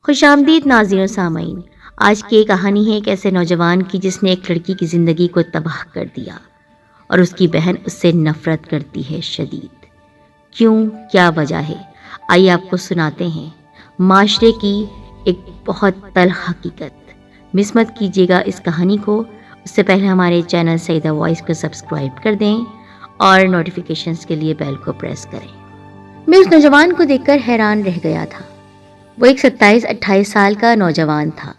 خوش آمدید ناظرین و سامعین۔ آج کی یہ کہانی ہے ایک ایسے نوجوان کی جس نے ایک لڑکی کی زندگی کو تباہ کر دیا اور اس کی بہن اس سے نفرت کرتی ہے شدید۔ کیوں، کیا وجہ ہے، آئیے آپ کو سناتے ہیں معاشرے کی ایک بہت تلخ حقیقت۔ مس مت کیجیے گا اس کہانی کو، اس سے پہلے ہمارے چینل سعیدہ وائس کو سبسکرائب کر دیں اور نوٹیفیکیشنز کے لیے بیل کو پریس کریں۔ میں اس نوجوان کو دیکھ کر حیران رہ گیا تھا۔ وہ ایک 27-28 سال کا نوجوان تھا،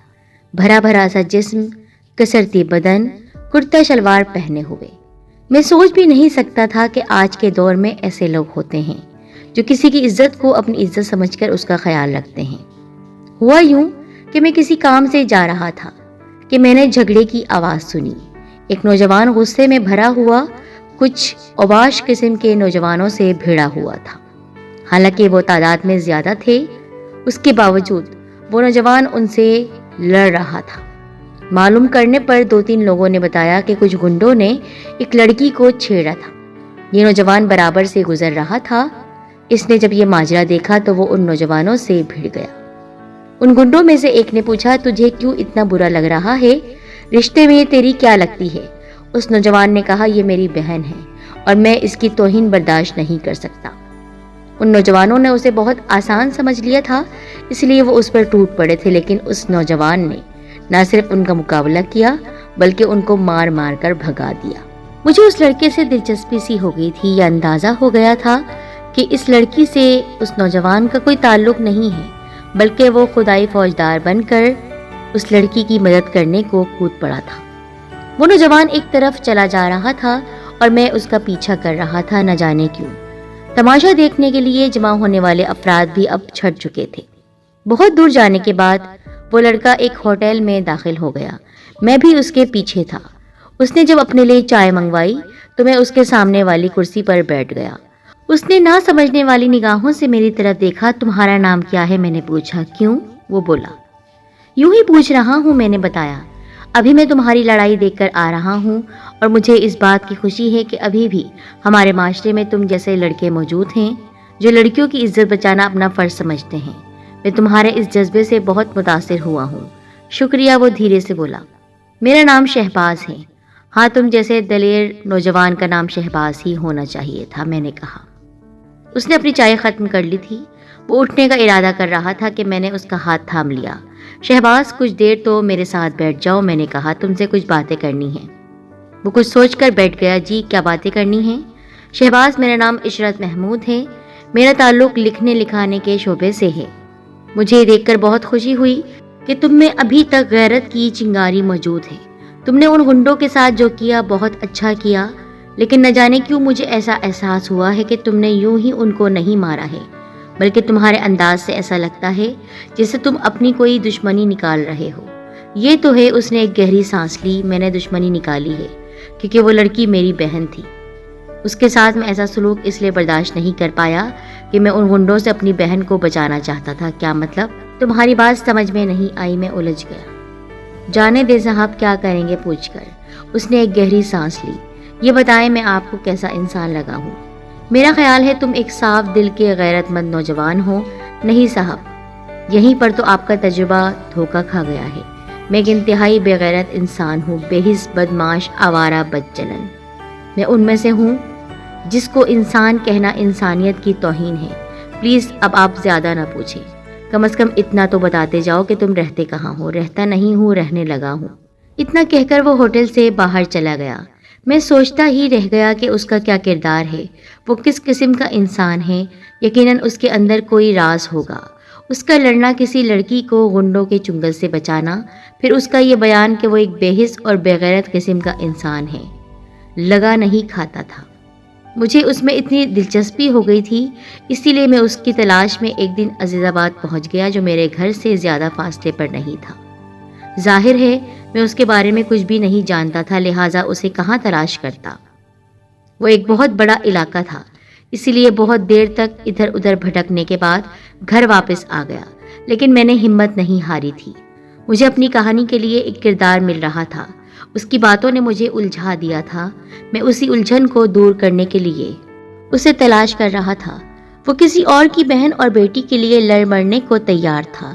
بھرا بھرا سا جسم، کسرتی بدن، کرتا شلوار پہنے ہوئے۔ میں سوچ بھی نہیں سکتا تھا کہ آج کے دور میں ایسے لوگ ہوتے ہیں جو کسی کی عزت کو اپنی عزت سمجھ کر اس کا خیال رکھتے ہیں۔ ہوا یوں کہ میں کسی کام سے جا رہا تھا کہ میں نے جھگڑے کی آواز سنی۔ ایک نوجوان غصے میں بھرا ہوا کچھ اوباش قسم کے نوجوانوں سے بھیڑا ہوا تھا۔ حالانکہ وہ تعداد میں زیادہ تھے، اس کے باوجود وہ نوجوان ان سے لڑ رہا تھا۔ معلوم کرنے پر 2-3 لوگوں نے بتایا کہ کچھ گنڈوں نے ایک لڑکی کو چھیڑا تھا۔ یہ نوجوان برابر سے گزر رہا تھا۔ اس نے جب یہ ماجرا دیکھا تو وہ ان نوجوانوں سے بھیڑ گیا۔ ان گنڈوں میں سے ایک نے پوچھا، تجھے کیوں اتنا برا لگ رہا ہے؟ رشتے میں یہ تیری کیا لگتی ہے؟ اس نوجوان نے کہا، یہ میری بہن ہے اور میں اس کی توہین برداشت نہیں کر سکتا۔ ان نوجوانوں نے اسے بہت آسان سمجھ لیا تھا، اس لیے وہ اس پر ٹوٹ پڑے تھے، لیکن اس نوجوان نے نہ صرف ان کا مقابلہ کیا بلکہ ان کو مار مار کر بھگا دیا۔ مجھے اس لڑکے سے دلچسپی سی ہو گئی تھی، یہ اندازہ ہو گیا تھا کہ اس لڑکی سے اس نوجوان کا کوئی تعلق نہیں ہے، بلکہ وہ خدائی فوجدار بن کر اس لڑکی کی مدد کرنے کو کود پڑا تھا۔ وہ نوجوان ایک طرف چلا جا رہا تھا اور میں اس کا پیچھا کر رہا تھا، نہ جانے کیوں۔ تماشا دیکھنے کے لیے جمع ہونے والے افراد بھی اب چھٹ چکے تھے۔ بہت دور جانے کے بعد وہ لڑکا ایک ہوٹل میں داخل ہو گیا۔ میں بھی اس کے پیچھے تھا۔ اس نے جب اپنے لیے چائے منگوائی تو میں اس کے سامنے والی کرسی پر بیٹھ گیا۔ اس نے نہ سمجھنے والی نگاہوں سے میری طرف دیکھا۔ تمہارا نام کیا ہے؟ میں نے پوچھا۔ کیوں؟ وہ بولا۔ یوں ہی پوچھ رہا ہوں، میں نے بتایا۔ ابھی میں تمہاری لڑائی دیکھ کر آ رہا ہوں اور مجھے اس بات کی خوشی ہے کہ ابھی بھی ہمارے معاشرے میں تم جیسے لڑکے موجود ہیں جو لڑکیوں کی عزت بچانا اپنا فرض سمجھتے ہیں۔ میں تمہارے اس جذبے سے بہت متاثر ہوا ہوں۔ شکریہ، وہ دھیرے سے بولا۔ میرا نام شہباز ہے۔ ہاں، تم جیسے دلیر نوجوان کا نام شہباز ہی ہونا چاہیے تھا، میں نے کہا۔ اس نے اپنی چائے ختم کر لی تھی۔ وہ اٹھنے کا ارادہ کر رہا تھا کہ میں نے اس کا ہاتھ تھام لیا۔ شہباز، کچھ دیر تو میرے ساتھ بیٹھ جاؤ، میں نے کہا، تم سے کچھ باتیں کرنی ہیں۔ وہ کچھ سوچ کر بیٹھ گیا۔ جی، کیا باتیں کرنی ہیں؟ شہباز، میرا نام عشرت محمود ہے۔ میرا تعلق لکھنے لکھانے کے شعبے سے ہے۔ مجھے یہ دیکھ کر بہت خوشی ہوئی کہ تم میں ابھی تک غیرت کی چنگاری موجود ہے۔ تم نے ان گنڈوں کے ساتھ جو کیا بہت اچھا کیا، لیکن نہ جانے کیوں مجھے ایسا احساس ہوا ہے کہ تم نے یوں ہی ان کو نہیں مارا ہے، بلکہ تمہارے انداز سے ایسا لگتا ہے جیسے تم اپنی کوئی دشمنی نکال رہے ہو۔ یہ تو ہے۔ اس نے ایک گہری سانس لی۔ میں نے دشمنی نکالی ہے کیونکہ وہ لڑکی میری بہن تھی۔ اس کے ساتھ میں ایسا سلوک اس لیے برداشت نہیں کر پایا کہ میں ان گنڈوں سے اپنی بہن کو بچانا چاہتا تھا۔ کیا مطلب؟ تمہاری بات سمجھ میں نہیں آئی، میں الجھ گیا۔ جانے دے صاحب، کیا کریں گے پوچھ کر۔ اس نے ایک گہری سانس لی۔ یہ بتائیں میں آپ کو کیسا انسان لگا ہوں؟ میرا خیال ہے تم ایک صاف دل کے غیرت مند نوجوان ہو۔ نہیں صاحب، یہیں پر تو آپ کا تجربہ دھوکہ کھا گیا ہے۔ میں ایک انتہائی بے غیرت انسان ہوں، بے حس، بدمعاش، آوارہ، بدچلن۔ میں ان میں سے ہوں جس کو انسان کہنا انسانیت کی توہین ہے۔ پلیز اب آپ زیادہ نہ پوچھیں، کم از کم اتنا تو بتاتے جاؤ کہ تم رہتے کہاں ہو۔ رہتا نہیں ہوں، رہنے لگا ہوں۔ اتنا کہہ کر وہ ہوٹل سے باہر چلا گیا۔ میں سوچتا ہی رہ گیا کہ اس کا کیا کردار ہے، وہ کس قسم کا انسان ہے۔ یقیناً اس کے اندر کوئی راز ہوگا۔ اس کا لڑنا کسی لڑکی کو غنڈوں کے چنگل سے بچانا، پھر اس کا یہ بیان کہ وہ ایک بے حس اور بے غیرت قسم کا انسان ہے، لگا نہیں کھاتا تھا۔ مجھے اس میں اتنی دلچسپی ہو گئی تھی، اسی لیے میں اس کی تلاش میں ایک دن عزیز آباد پہنچ گیا، جو میرے گھر سے زیادہ فاصلے پر نہیں تھا۔ ظاہر ہے میں اس کے بارے میں کچھ بھی نہیں جانتا تھا، لہٰذا اسے کہاں تلاش کرتا۔ وہ ایک بہت بڑا علاقہ تھا، اسی لیے بہت دیر تک ادھر ادھر بھٹکنے کے بعد گھر واپس آ گیا، لیکن میں نے ہمت نہیں ہاری تھی۔ مجھے اپنی کہانی کے لیے ایک کردار مل رہا تھا، اس کی باتوں نے مجھے الجھا دیا تھا۔ میں اسی الجھن کو دور کرنے کے لیے اسے تلاش کر رہا تھا۔ وہ کسی اور کی بہن اور بیٹی کے لیے لڑ مرنے کو تیار تھا۔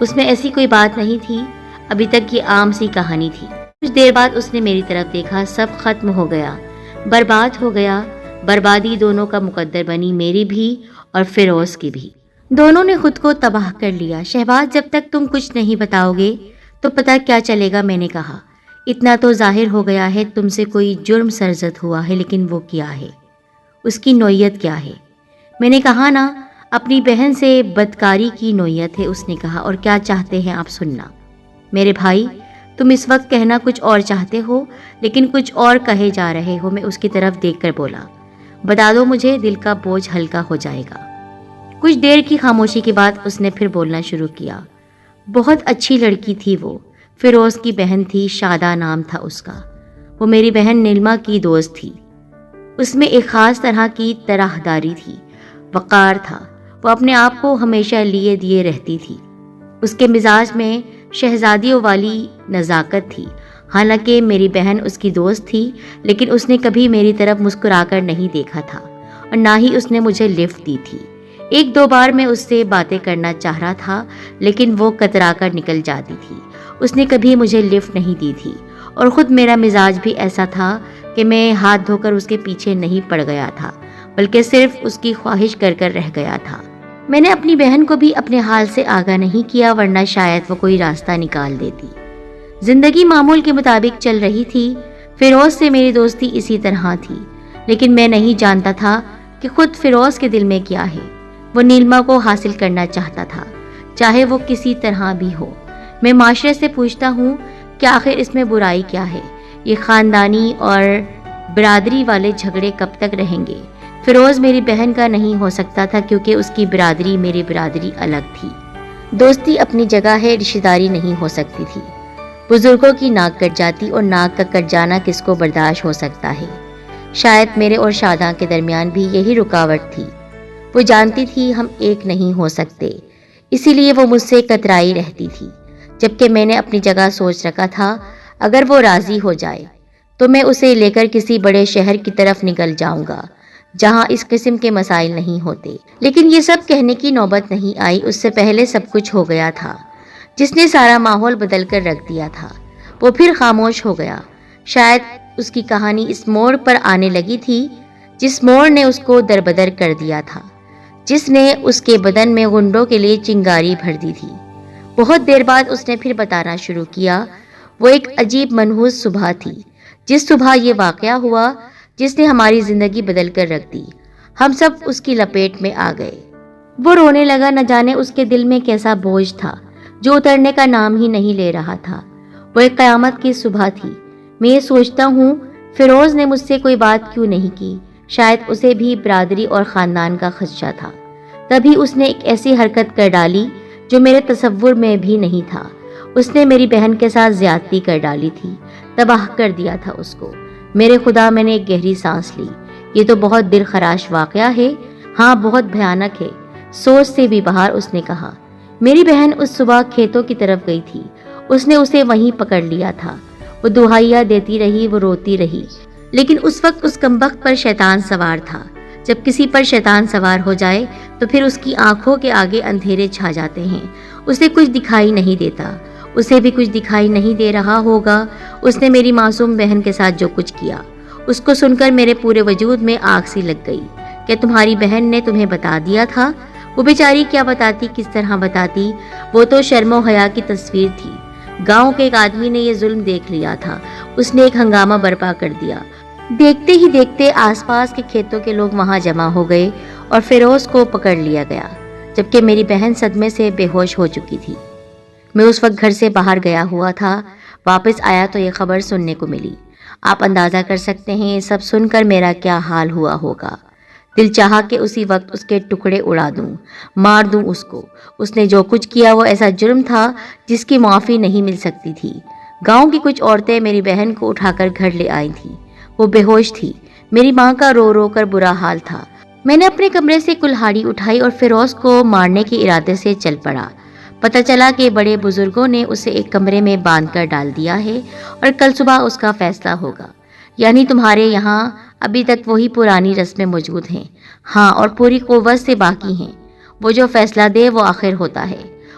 اس میں ایسی کوئی بات نہیں تھی، ابھی تک یہ عام سی کہانی تھی۔ کچھ دیر بعد اس نے میری طرف دیکھا، سب ختم ہو گیا، برباد ہو گیا۔ بربادی دونوں کا مقدر بنی، میری بھی اور فیروز کی بھی۔ دونوں نے خود کو تباہ کر لیا۔ شہباز جب تک تم کچھ نہیں بتاؤ گے تو پتہ کیا چلے گا، میں نے کہا۔ اتنا تو ظاہر ہو گیا ہے تم سے کوئی جرم سرزد ہوا ہے، لیکن وہ کیا ہے، اس کی نوعیت کیا ہے؟ میں نے کہا نا، اپنی بہن سے بدکاری کی نوعیت ہے، اس نے کہا۔ اور کیا چاہتے ہیں آپ سننا؟ میرے بھائی، تم اس وقت کہنا کچھ اور چاہتے ہو، لیکن کچھ اور کہے جا رہے ہو۔ میں اس کی طرف دیکھ کر بولا، بتا دو مجھے، دل کا بوجھ ہلکا ہو جائے گا۔ کچھ دیر کی خاموشی کے بعد اس نے پھر بولنا شروع کیا۔ بہت اچھی لڑکی تھی وہ، فیروز کی بہن تھی، شادہ نام تھا اس کا۔ وہ میری بہن نیلما کی دوست تھی۔ اس میں ایک خاص طرح کی طرحداری تھی، وقار تھا۔ وہ اپنے آپ کو ہمیشہ لیے دیے رہتی تھی۔ اس کے مزاج میں شہزادیوں والی نزاکت تھی۔ حالانکہ میری بہن اس کی دوست تھی، لیکن اس نے کبھی میری طرف مسکرا کر نہیں دیکھا تھا، اور نہ ہی اس نے مجھے لفٹ دی تھی۔ ایک دو بار میں اس سے باتیں کرنا چاہ رہا تھا، لیکن وہ کترا کر نکل جاتی تھی۔ اس نے کبھی مجھے لفٹ نہیں دی تھی، اور خود میرا مزاج بھی ایسا تھا کہ میں ہاتھ دھو کر اس کے پیچھے نہیں پڑ گیا تھا، بلکہ صرف اس کی خواہش کر کر رہ گیا تھا۔ میں نے اپنی بہن کو بھی اپنے حال سے آگاہ نہیں کیا، ورنہ شاید وہ کوئی راستہ نکال دیتی۔ زندگی معمول کے مطابق چل رہی تھی۔ فیروز سے میری دوستی اسی طرح تھی، لیکن میں نہیں جانتا تھا کہ خود فیروز کے دل میں کیا ہے۔ وہ نیلما کو حاصل کرنا چاہتا تھا، چاہے وہ کسی طرح بھی ہو۔ میں معاشرے سے پوچھتا ہوں کہ آخر اس میں برائی کیا ہے؟ یہ خاندانی اور برادری والے جھگڑے کب تک رہیں گے؟ فیروز میری بہن کا نہیں ہو سکتا تھا، کیونکہ اس کی برادری میری برادری الگ تھی۔ دوستی اپنی جگہ ہے، رشتہ داری نہیں ہو سکتی تھی۔ بزرگوں کی ناک کٹ جاتی، اور ناک کا کٹ جانا کس کو برداشت ہو سکتا ہے؟ شاید میرے اور شاداں کے درمیان بھی یہی رکاوٹ تھی۔ وہ جانتی تھی ہم ایک نہیں ہو سکتے، اسی لیے وہ مجھ سے کترائی رہتی تھی، جبکہ میں نے اپنی جگہ سوچ رکھا تھا اگر وہ راضی ہو جائے تو میں اسے لے کر کسی بڑے شہر کی طرف نکل جاؤں گا جہاں اس قسم کے مسائل نہیں ہوتے۔ لیکن یہ سب کہنے کی نوبت نہیں آئی، اس سے پہلے سب کچھ ہو گیا تھا جس نے سارا ماحول بدل کر رکھ دیا تھا۔ وہ پھر خاموش ہو گیا۔ شاید اس کی کہانی اس موڑ پر آنے لگی تھی جس موڑ نے اس کو دربدر کر دیا تھا، جس نے اس کے بدن میں غنڈوں کے لیے چنگاری بھر دی تھی۔ بہت دیر بعد اس نے پھر بتانا شروع کیا۔ وہ ایک عجیب منحوس صبح تھی، جس صبح یہ واقعہ ہوا جس نے ہماری زندگی بدل کر رکھ دی۔ ہم سب اس کی لپیٹ میں آ گئے۔ وہ رونے لگا، نہ جانے اس کے دل میں کیسا بوجھ تھا جو اترنے کا نام ہی نہیں لے رہا تھا۔ وہ ایک قیامت کی صبح تھی۔ میں یہ سوچتا ہوں فیروز نے مجھ سے کوئی بات کیوں نہیں کی؟ شاید اسے بھی برادری اور خاندان کا خدشہ تھا۔ تبھی اس نے ایک ایسی حرکت کر ڈالی جو میرے تصور میں بھی نہیں تھا۔ اس نے میری بہن کے ساتھ زیادتی کر ڈالی تھی، تباہ کر دیا تھا اس کو۔ میرے خدا، میں نے ایک گہری سانس لی۔ یہ تو بہت دل خراش واقعہ ہے، ہاں بہت بھیانک ہے، سوچ سے بھی باہر، اس نے کہا۔ میری بہن اس صبح کھیتوں کی طرف گئی تھی، اس نے اسے وہیں پکڑ لیا تھا۔ وہ دہائیاں دیتی رہی، وہ روتی رہی، لیکن اس وقت اس کمبخت پر شیطان سوار تھا۔ جب کسی پر شیطان سوار ہو جائے تو پھر اس کی آنکھوں کے آگے اندھیرے چھا جاتے ہیں، اسے کچھ دکھائی نہیں دیتا۔ اسے بھی کچھ دکھائی نہیں دے رہا ہوگا۔ اس نے میری معصوم بہن کے ساتھ جو کچھ کیا، اس کو سن کر میرے پورے وجود میں آگ سی لگ گئی۔ کیا تمہاری بہن نے تمہیں بتا دیا تھا؟ وہ بیچاری کیا بتاتی، کس طرح بتاتی؟ وہ تو شرم و حیا کی تصویر تھی۔ گاؤں کے ایک آدمی نے یہ ظلم دیکھ لیا تھا، اس نے ایک ہنگامہ برپا کر دیا۔ دیکھتے ہی دیکھتے آس پاس کے کھیتوں کے لوگ وہاں جمع ہو گئے اور فیروز کو پکڑ لیا گیا، جبکہ میری بہن صدمے سے بے ہوش ہو چکی تھی۔ میں اس وقت گھر سے باہر گیا ہوا تھا، واپس آیا تو یہ خبر سننے کو ملی۔ آپ اندازہ کر سکتے ہیں سب سن کر میرا کیا حال ہوا ہوگا۔ دل چاہا کہ اسی وقت اس کے ٹکڑے اڑا دوں، مار دوں اس کو۔ اس نے جو کچھ کیا وہ ایسا جرم تھا جس کی معافی نہیں مل سکتی تھی۔ گاؤں کی کچھ عورتیں میری بہن کو اٹھا کر گھر لے آئی تھیں۔ وہ بے ہوش تھی۔ میری ماں کا رو رو کر برا حال تھا۔ میں نے اپنے کمرے سے کلہاڑی اٹھائی اور فیروز کو مارنے کے ارادے سے چل پڑا۔ پتہ چلا کہ بڑے بزرگوں نے اسے ایک کمرے میں باندھ کر ڈال دیا ہے اور کل صبح اس کا فیصلہ ہوگا۔ یعنی تمہارے یہاں ابھی تک وہی پرانی رسمیں موجود ہیں؟ ہاں، اور پوری قوت سے باقی ہیں۔ وہ جو فیصلہ دے وہ آخر ہوتا ہے۔